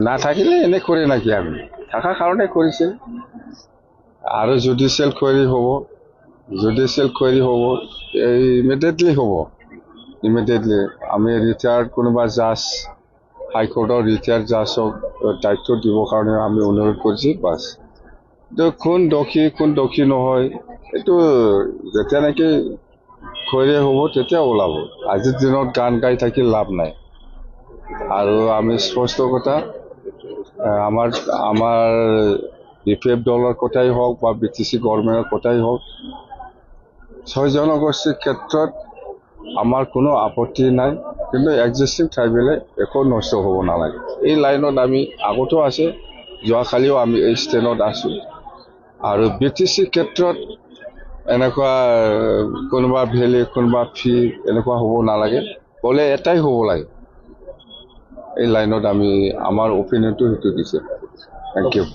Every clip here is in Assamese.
না থাকিলে এনে করে নাকি আমি থাকার কারণে করেছি আর জুডিশিয়াল কোয়েরি হব ইমিডিয়েটলি হব ইমিডিয়েটলি আমি রিটায়ার্ড কোনোবা জাজ হাইকোৰ্টৰ ৰিটায়াৰ্ড জাজক দায়িত্ব দিবৰ কাৰণে আমি অনুৰোধ কৰিছোঁ বাছ কোন দোষী নহয় এইটো যেতিয়া নেকি কোয়েৰি হ'ব তেতিয়া ওলাব আজিৰ দিনত গান গাই থাকি লাভ নাই আৰু আমি স্পষ্ট কথা আমাৰ BPF দলৰ কথাই হওক বা BTC গভৰ্ণমেণ্টৰ কথাই হওক 6 জনগোষ্ঠীৰ ক্ষেত্ৰত আমাৰ কোনো আপত্তি নাই কিন্তু এক্সিস্টিং ট্ৰাইবেলে একো নষ্ট হ'ব নালাগে এই লাইনত আমি আগতো আছে যোৱাকালিও আমি এই ষ্টেণ্ডত আছোঁ আৰু BTC ক্ষেত্ৰত এনেকুৱা কোনোবা ভেলি কোনোবা ফি এনেকুৱা হ'ব নালাগে বলে এটাই হ'ব লাগে এই লাইনত আমি আমাৰ অপিনিয়নটো সেইটো দিছে থ্যাংক ইউ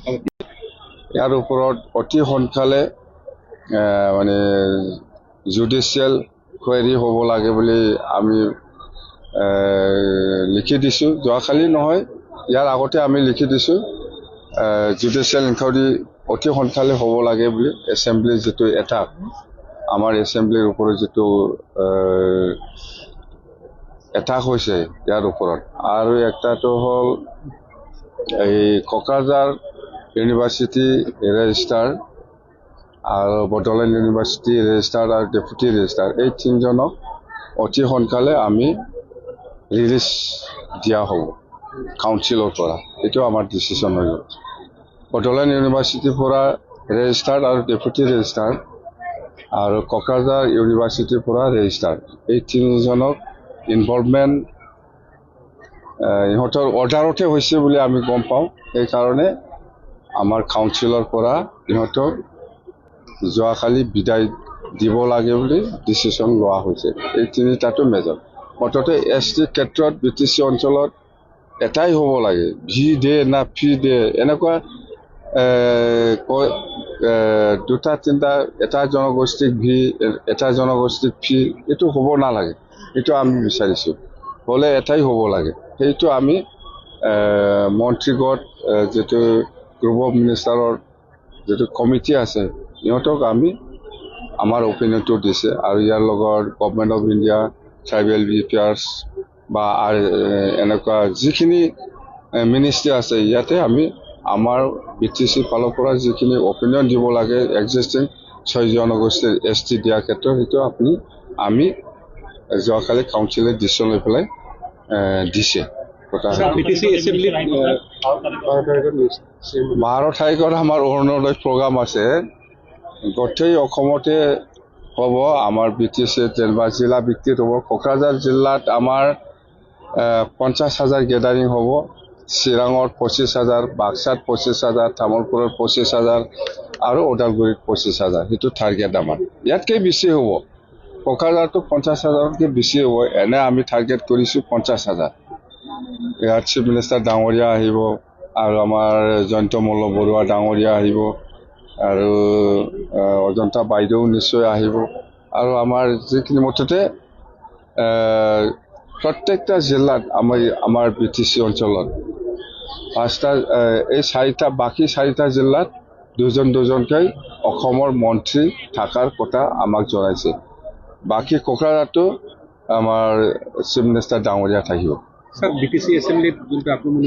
ইয়াৰ ওপৰত অতি সোনকালে মানে জুডিশিয়াল কোয়েৰি হ'ব লাগে বুলি আমি লিখি দিছোঁ যোৱাকালি নহয় ইয়াৰ আগতে আমি লিখি দিছোঁ জুডিশিয়াল ইনকুৱাৰী অতি সোনকালে হ'ব লাগে বুলি এছেম্বলি যেটো এটা আমাৰ এছেম্বলিৰ ওপৰত যেটো এটাক হৈছে ইয়াৰ ওপৰত আৰু একটাটো হ'ল এই কোকৰাঝাৰ ইউনিভাৰ্চিটি ৰেজিষ্ট্ৰাৰ আৰু বড়োলেণ্ড ইউনিভাৰ্চিটি ৰেজিষ্ট্ৰাৰ আৰু ডেপুটি ৰেজিষ্ট্ৰাৰ এই তিনিজনক অতি সোনকালে আমি ৰিলিজ দিয়া হ'ব কাউন্সিলৰ পৰা এইটো আমাৰ ডিচিশ্যন হৈ গ'ল বড়োলেণ্ড ইউনিভাৰ্চিটিৰ পৰা ৰেজিষ্ট্ৰাৰ আৰু ডেপুটি ৰেজিষ্ট্ৰাৰ আৰু কোকৰাঝাৰ ইউনিভাৰ্চিটিৰ পৰা ৰেজিষ্ট্ৰাৰ এই তিনিজনক ইনভলভমেণ্ট ইহঁতৰ অৰ্ডাৰতে হৈছে বুলি আমি গম পাওঁ সেইকাৰণে আমাৰ কাউন্সিলৰ পৰা ইহঁতক যোৱাকালি বিদায় দিব লাগে বুলি ডিচিশ্যন লোৱা হৈছে এই তিনিটাটো মেজৰ মুঠতে ST ক্ষেত্ৰত BTC অঞ্চলত এটাই হ'ব লাগে ভি দে না ফি দে এনেকুৱা দুটা তিনিটা এটা জনগোষ্ঠীক ভি এটা জনগোষ্ঠীক ফি এইটো হ'ব নালাগে এইটো আমি বিচাৰিছোঁ বলে এটাই হ'ব লাগে সেইটো আমি মন্ত্ৰীগত যেটো গ্ৰুপ অফ মিনিষ্টাৰৰ যেটো কমিটি আছে ইহঁতক আমি আমাৰ অপিনিয়নটো দিছে আৰু ইয়াৰ লগত government of India tribal affairs বা এনেকুৱা যিখিনি মিনিষ্ট্ৰী আছে ইয়াতে আমি আমাৰ BTC ফালৰ পৰা যিখিনি অপিনিয়ন দিব লাগে এক্সিস্টিং 6 জনগোষ্ঠীৰ ST দিয়াৰ ক্ষেত্ৰত সেইটো আমি যোৱাকালি কাউন্সিলে ডিচিশ্যন লৈ পেলাই দিছে 12 তাৰিখত আমাৰ অৰুণোদয় প্ৰগ্ৰাম আছে গোটেই অসমতে হ'ব আমাৰ BTC যেনিবা জিলা ভিত্তিত হ'ব কোকৰাঝাৰ জিলাত আমাৰ 50,000 গেদাৰিং হ'ব চিৰাঙত 25,000 বাক্সাত 25,000 তামুলপুৰত 25,000 আৰু ওদালগুৰিত 25,000 সেইটো টাৰ্গেট আমাৰ ইয়াতকৈ বেছি হ'ব কোকৰাঝাৰটো 50,000তকৈ বেছি হ'ব এনে আমি টাৰ্গেট কৰিছোঁ 50,000 ইয়াত চিফ মিনিষ্টাৰ ডাঙৰীয়া আহিব আৰু আমাৰ জয়ন্ত মল্ল বৰুৱা ডাঙৰীয়া আহিব আৰু অজন্তা বাইদেউ নিশ্চয় আহিব আৰু আমাৰ যিখিনি মুঠতে প্ৰত্যেকটা জিলাত আমাৰ BTC অঞ্চলত এই বাকী 4টা জিলাত দুজনকৈ অসমৰ মন্ত্ৰী থকাৰ কথা আমাক জনাইছে বাকী কোকৰাঝাৰটো আমাৰ চিফ মিনিষ্টাৰ ডাঙৰীয়া থাকিব BTC এছেম্বলিত যোনটো আপুনি